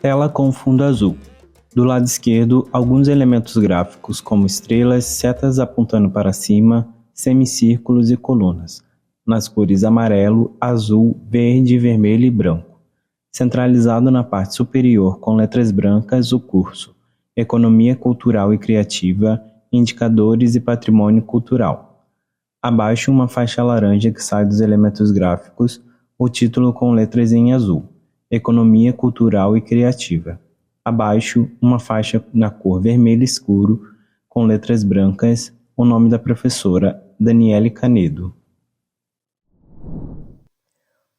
Tela com fundo azul. Do lado esquerdo, alguns elementos gráficos como estrelas, setas apontando para cima, semicírculos e colunas, nas cores amarelo, azul, verde, vermelho e branco. Centralizado na parte superior com letras brancas, o curso Economia Cultural e Criativa, Indicadores e Patrimônio Cultural. Abaixo, uma faixa laranja que sai dos elementos gráficos, o título com letras em azul, Economia Cultural e Criativa. Abaixo, uma faixa na cor vermelho escuro, com letras brancas, o nome da professora, Daniele Canedo.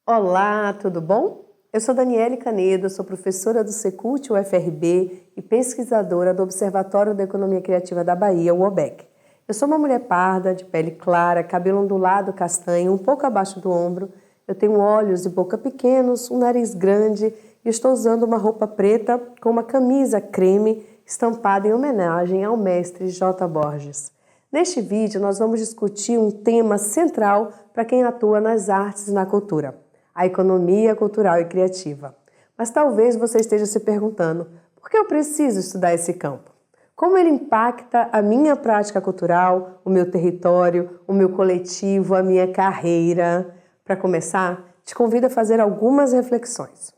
Olá, tudo bom? Eu sou Daniele Canedo, sou professora do Secult UFRB e pesquisadora do Observatório da Economia Criativa da Bahia, o OBEC. Eu sou uma mulher parda, de pele clara, cabelo ondulado castanho, um pouco abaixo do ombro. Eu tenho olhos e boca pequenos, um nariz grande e estou usando uma roupa preta com uma camisa creme estampada em homenagem ao mestre J. Borges. Neste vídeo nós vamos discutir um tema central para quem atua nas artes e na cultura, a economia cultural e criativa. Mas talvez você esteja se perguntando, por que eu preciso estudar esse campo? Como ele impacta a minha prática cultural, o meu território, o meu coletivo, a minha carreira? Para começar, te convido a fazer algumas reflexões.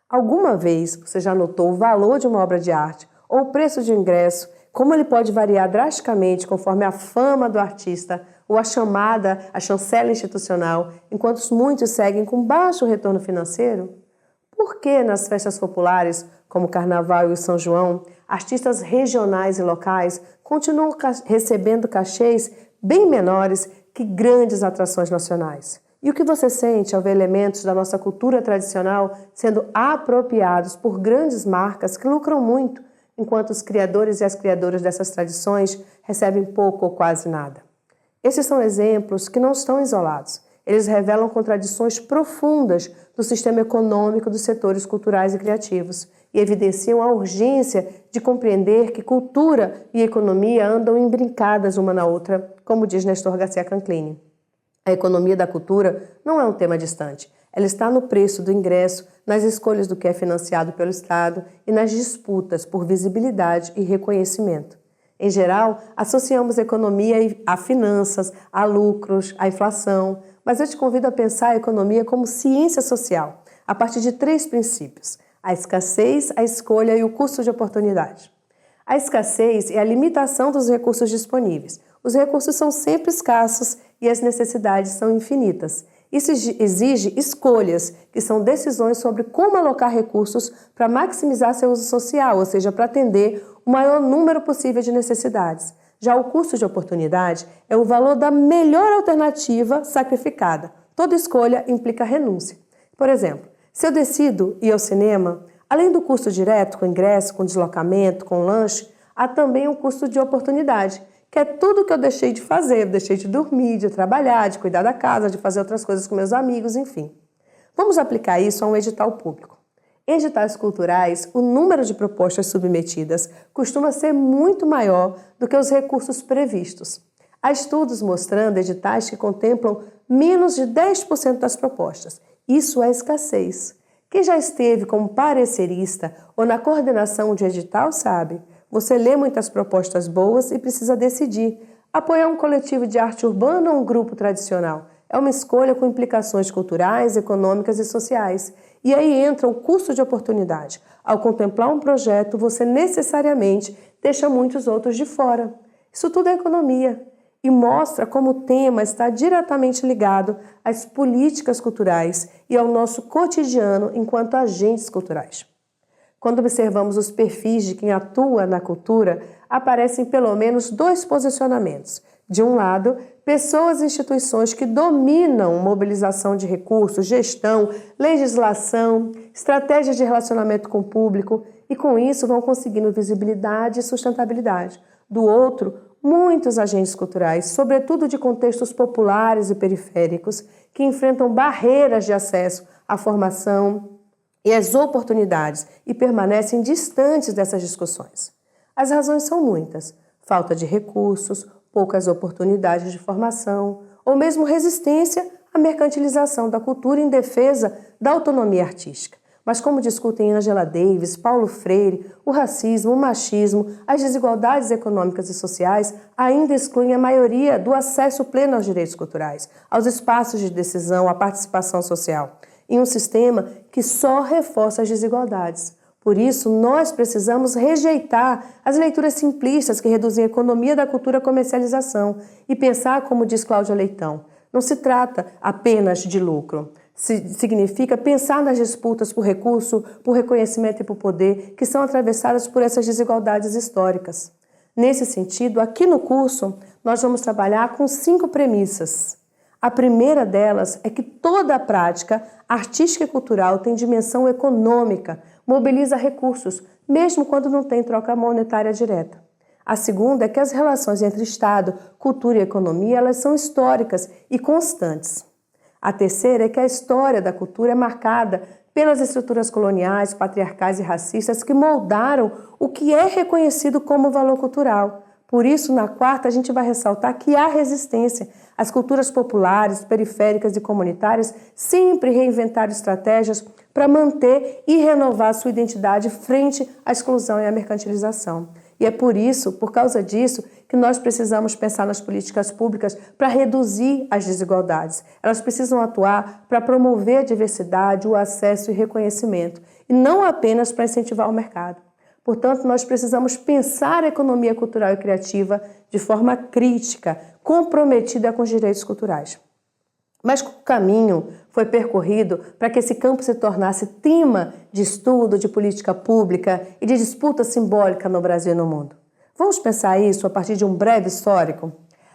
Alguma vez você já notou o valor de uma obra de arte ou o preço de ingresso, como ele pode variar drasticamente conforme a fama do artista ou a chancela institucional, enquanto muitos seguem com baixo retorno financeiro? Por que nas festas populares, como o Carnaval e o São João, artistas regionais e locais continuam recebendo cachês bem menores que grandes atrações nacionais? E o que você sente ao ver elementos da nossa cultura tradicional sendo apropriados por grandes marcas que lucram muito, enquanto os criadores e as criadoras dessas tradições recebem pouco ou quase nada? Esses são exemplos que não estão isolados. Eles revelam contradições profundas do sistema econômico dos setores culturais e criativos e evidenciam a urgência de compreender que cultura e economia andam imbrincadas uma na outra, como diz Nestor Garcia Canclini. A economia da cultura não é um tema distante. Ela está no preço do ingresso, nas escolhas do que é financiado pelo Estado e nas disputas por visibilidade e reconhecimento. Em geral, associamos a economia a finanças, a lucros, a inflação, mas eu te convido a pensar a economia como ciência social, a partir de 3 princípios: a escassez, a escolha e o custo de oportunidade. A escassez é a limitação dos recursos disponíveis. Os recursos são sempre escassos e as necessidades são infinitas. Isso exige escolhas, que são decisões sobre como alocar recursos para maximizar seu uso social, ou seja, para atender o maior número possível de necessidades. Já o custo de oportunidade é o valor da melhor alternativa sacrificada. Toda escolha implica renúncia. Por exemplo, se eu decido ir ao cinema, além do custo direto com ingresso, com deslocamento, com lanche, há também um custo de oportunidade, que é tudo que eu deixei de fazer, deixei de dormir, de trabalhar, de cuidar da casa, de fazer outras coisas com meus amigos, enfim. Vamos aplicar isso a um edital público. Em editais culturais, o número de propostas submetidas costuma ser muito maior do que os recursos previstos. Há estudos mostrando editais que contemplam menos de 10% das propostas. Isso é escassez. Quem já esteve como parecerista ou na coordenação de edital sabe. Você lê muitas propostas boas e precisa decidir. Apoiar um coletivo de arte urbana ou um grupo tradicional? É uma escolha com implicações culturais, econômicas e sociais. E aí entra o custo de oportunidade. Ao contemplar um projeto, você necessariamente deixa muitos outros de fora. Isso tudo é economia e mostra como o tema está diretamente ligado às políticas culturais e ao nosso cotidiano enquanto agentes culturais. Quando observamos os perfis de quem atua na cultura, aparecem pelo menos 2 posicionamentos. De um lado, pessoas e instituições que dominam mobilização de recursos, gestão, legislação, estratégias de relacionamento com o público e com isso vão conseguindo visibilidade e sustentabilidade. Do outro, muitos agentes culturais, sobretudo de contextos populares e periféricos, que enfrentam barreiras de acesso à formação e às oportunidades e permanecem distantes dessas discussões. As razões são muitas: falta de recursos, poucas oportunidades de formação, ou mesmo resistência à mercantilização da cultura em defesa da autonomia artística. Mas como discutem Angela Davis, Paulo Freire, o racismo, o machismo, as desigualdades econômicas e sociais ainda excluem a maioria do acesso pleno aos direitos culturais, aos espaços de decisão, à participação social, em um sistema que só reforça as desigualdades. Por isso, nós precisamos rejeitar as leituras simplistas que reduzem a economia da cultura à comercialização e pensar, como diz Cláudia Leitão, não se trata apenas de lucro. Significa pensar nas disputas por recurso, por reconhecimento e por poder que são atravessadas por essas desigualdades históricas. Nesse sentido, aqui no curso, nós vamos trabalhar com 5 premissas. A primeira delas é que toda a prática artística e cultural tem dimensão econômica, mobiliza recursos, mesmo quando não tem troca monetária direta. A segunda é que as relações entre Estado, cultura e economia elas são históricas e constantes. A terceira é que a história da cultura é marcada pelas estruturas coloniais, patriarcais e racistas que moldaram o que é reconhecido como valor cultural. Por isso, na quarta, a gente vai ressaltar que há resistência. As culturas populares, periféricas e comunitárias sempre reinventaram estratégias para manter e renovar sua identidade frente à exclusão e à mercantilização. E é por causa disso, que nós precisamos pensar nas políticas públicas para reduzir as desigualdades. Elas precisam atuar para promover a diversidade, o acesso e reconhecimento, e não apenas para incentivar o mercado. Portanto, nós precisamos pensar a economia cultural e criativa de forma crítica, comprometida com os direitos culturais. Mas o caminho foi percorrido para que esse campo se tornasse tema de estudo, de política pública e de disputa simbólica no Brasil e no mundo. Vamos pensar isso a partir de um breve histórico?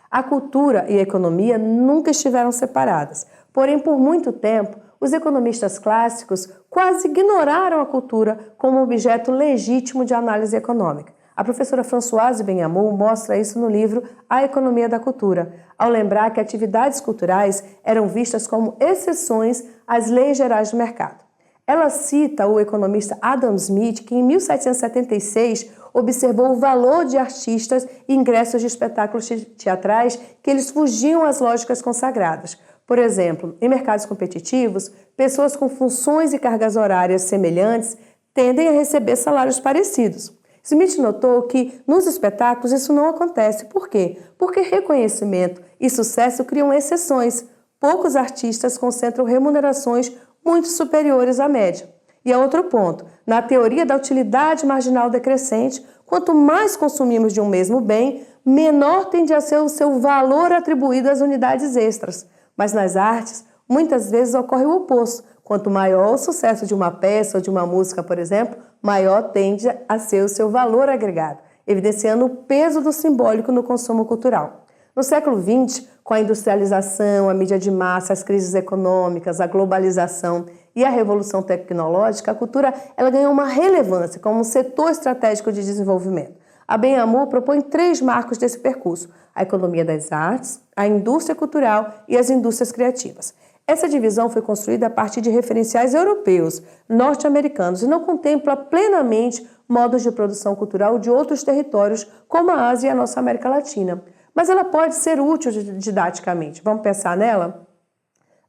A cultura e a economia nunca estiveram separadas, porém, por muito tempo, os economistas clássicos quase ignoraram a cultura como objeto legítimo de análise econômica. A professora Françoise Benhamou mostra isso no livro A Economia da Cultura, ao lembrar que atividades culturais eram vistas como exceções às leis gerais do mercado. Ela cita o economista Adam Smith, que em 1776 observou o valor de artistas e ingressos de espetáculos teatrais que eles fugiam às lógicas consagradas. Por exemplo, em mercados competitivos, pessoas com funções e cargas horárias semelhantes tendem a receber salários parecidos. Smith notou que nos espetáculos isso não acontece. Por quê? Porque reconhecimento e sucesso criam exceções. Poucos artistas concentram remunerações muito superiores à média. E há outro ponto. Na teoria da utilidade marginal decrescente, quanto mais consumimos de um mesmo bem, menor tende a ser o seu valor atribuído às unidades extras. Mas nas artes, muitas vezes ocorre o oposto. Quanto maior o sucesso de uma peça ou de uma música, por exemplo, maior tende a ser o seu valor agregado, evidenciando o peso do simbólico no consumo cultural. No século XX, com a industrialização, a mídia de massa, as crises econômicas, a globalização e a revolução tecnológica, a cultura ela ganhou uma relevância como um setor estratégico de desenvolvimento. A Benhamou propõe 3 marcos desse percurso: a economia das artes, a indústria cultural e as indústrias criativas. Essa divisão foi construída a partir de referenciais europeus, norte-americanos, e não contempla plenamente modos de produção cultural de outros territórios, como a Ásia e a nossa América Latina. Mas ela pode ser útil didaticamente. Vamos pensar nela?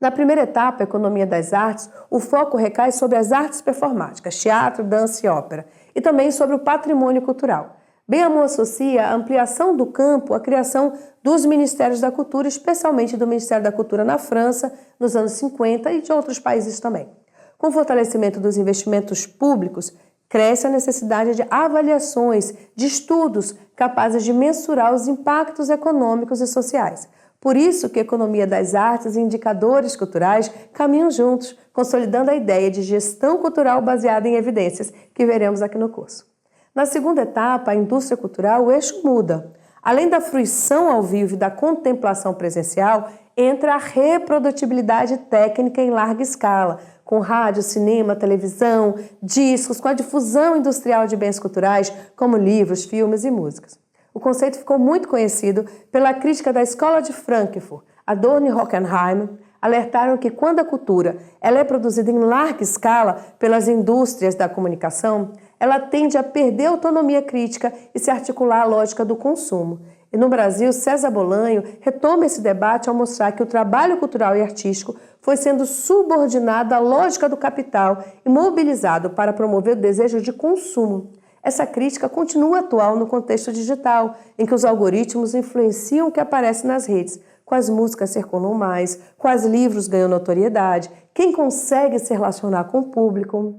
Na primeira etapa, a economia das artes, o foco recai sobre as artes performáticas, teatro, dança e ópera, e também sobre o patrimônio cultural. Benhamou associa a ampliação do campo à criação dos Ministérios da Cultura, especialmente do Ministério da Cultura na França, nos anos 50 e de outros países também. Com o fortalecimento dos investimentos públicos, cresce a necessidade de avaliações, de estudos capazes de mensurar os impactos econômicos e sociais. Por isso que a economia das artes e indicadores culturais caminham juntos, consolidando a ideia de gestão cultural baseada em evidências, que veremos aqui no curso. Na segunda etapa, a indústria cultural, o eixo muda. Além da fruição ao vivo e da contemplação presencial, entra a reprodutibilidade técnica em larga escala, com rádio, cinema, televisão, discos, com a difusão industrial de bens culturais, como livros, filmes e músicas. O conceito ficou muito conhecido pela crítica da Escola de Frankfurt. Adorno e Horkheimer alertaram que quando a cultura ela é produzida em larga escala pelas indústrias da comunicação, ela tende a perder a autonomia crítica e se articular à lógica do consumo. E no Brasil, César Bolanho retoma esse debate ao mostrar que o trabalho cultural e artístico foi sendo subordinado à lógica do capital e mobilizado para promover o desejo de consumo. Essa crítica continua atual no contexto digital, em que os algoritmos influenciam o que aparece nas redes, quais músicas circulam mais, quais livros ganham notoriedade, quem consegue se relacionar com o público.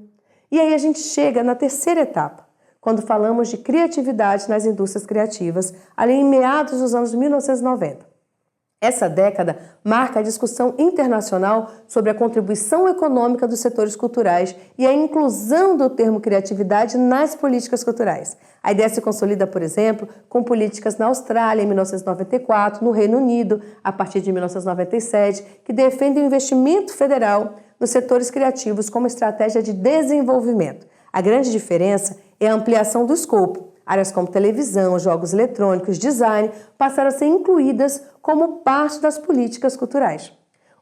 E aí a gente chega na terceira etapa, quando falamos de criatividade nas indústrias criativas, ali em meados dos anos 1990. Essa década marca a discussão internacional sobre a contribuição econômica dos setores culturais e a inclusão do termo criatividade nas políticas culturais. A ideia se consolida, por exemplo, com políticas na Austrália em 1994, no Reino Unido, a partir de 1997, que defendem o investimento federal nos setores criativos como estratégia de desenvolvimento. A grande diferença é a ampliação do escopo. Áreas como televisão, jogos eletrônicos, design passaram a ser incluídas como parte das políticas culturais.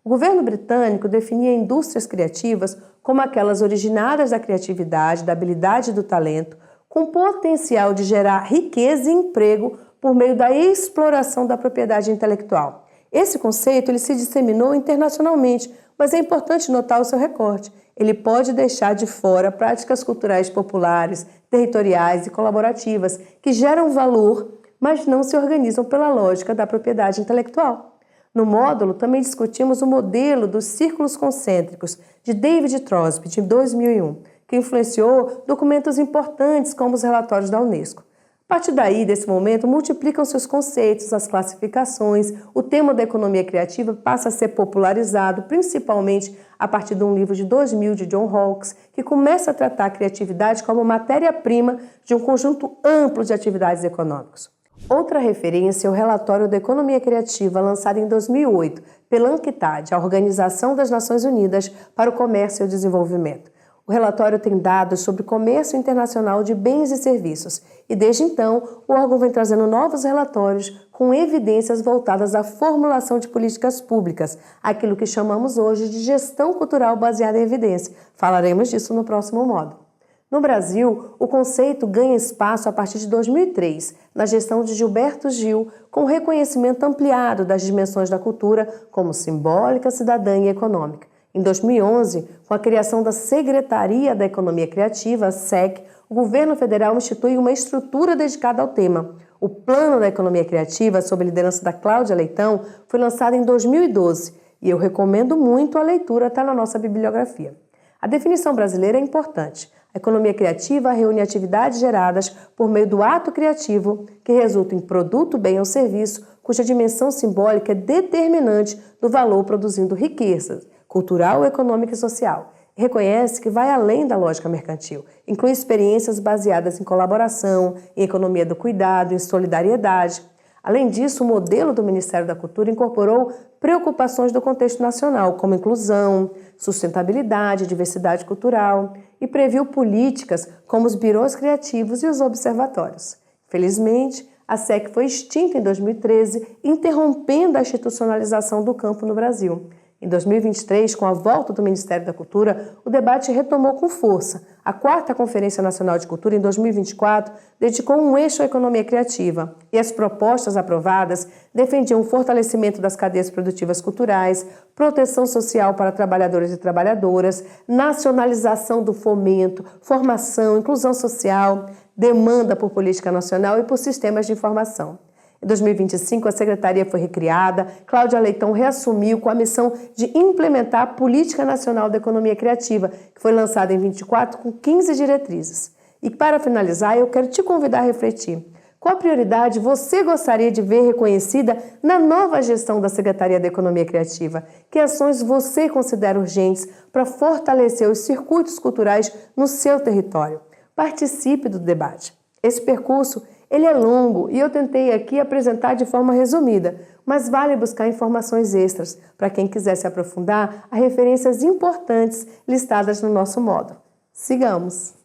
O governo britânico definia indústrias criativas como aquelas originadas da criatividade, da habilidade e do talento, com potencial de gerar riqueza e emprego por meio da exploração da propriedade intelectual. Esse conceito ele se disseminou internacionalmente, mas é importante notar o seu recorte. Ele pode deixar de fora práticas culturais populares, territoriais e colaborativas que geram valor, mas não se organizam pela lógica da propriedade intelectual. No módulo, também discutimos o modelo dos círculos concêntricos de David Crosby, de 2001, que influenciou documentos importantes como os relatórios da Unesco. A partir daí, desse momento, multiplicam-se os conceitos, as classificações, o tema da economia criativa passa a ser popularizado, principalmente a partir de um livro de 2000 de John Hawkes, que começa a tratar a criatividade como matéria-prima de um conjunto amplo de atividades econômicas. Outra referência é o relatório da economia criativa, lançado em 2008 pela UNCTAD, a Organização das Nações Unidas para o Comércio e o Desenvolvimento. O relatório tem dados sobre comércio internacional de bens e serviços e, desde então, o órgão vem trazendo novos relatórios com evidências voltadas à formulação de políticas públicas, aquilo que chamamos hoje de gestão cultural baseada em evidência. Falaremos disso no próximo módulo. No Brasil, o conceito ganha espaço a partir de 2003, na gestão de Gilberto Gil, com reconhecimento ampliado das dimensões da cultura como simbólica, cidadã e econômica. Em 2011, com a criação da Secretaria da Economia Criativa, a SEC, o governo federal institui uma estrutura dedicada ao tema. O Plano da Economia Criativa, sob a liderança da Cláudia Leitão, foi lançado em 2012 e eu recomendo muito a leitura, está na nossa bibliografia. A definição brasileira é importante. A economia criativa reúne atividades geradas por meio do ato criativo, que resulta em produto, bem ou serviço, cuja dimensão simbólica é determinante do valor produzindo riquezas, cultural, econômica e social. Reconhece que vai além da lógica mercantil, inclui experiências baseadas em colaboração, em economia do cuidado, em solidariedade. Além disso, o modelo do Ministério da Cultura incorporou preocupações do contexto nacional, como inclusão, sustentabilidade, diversidade cultural, e previu políticas como os birôs criativos e os observatórios. Felizmente, a SEC foi extinta em 2013, interrompendo a institucionalização do campo no Brasil. Em 2023, com a volta do Ministério da Cultura, o debate retomou com força. A 4ª Conferência Nacional de Cultura, em 2024, dedicou um eixo à economia criativa e as propostas aprovadas defendiam o fortalecimento das cadeias produtivas culturais, proteção social para trabalhadores e trabalhadoras, nacionalização do fomento, formação, inclusão social, demanda por política nacional e por sistemas de informação. Em 2025, a Secretaria foi recriada, Cláudia Leitão reassumiu com a missão de implementar a Política Nacional da Economia Criativa, que foi lançada em 2024 com 15 diretrizes. E para finalizar, eu quero te convidar a refletir. Qual prioridade você gostaria de ver reconhecida na nova gestão da Secretaria da Economia Criativa? Que ações você considera urgentes para fortalecer os circuitos culturais no seu território? Participe do debate. Esse percurso ele é longo e eu tentei aqui apresentar de forma resumida, mas vale buscar informações extras para quem quiser se aprofundar a referências importantes listadas no nosso módulo. Sigamos!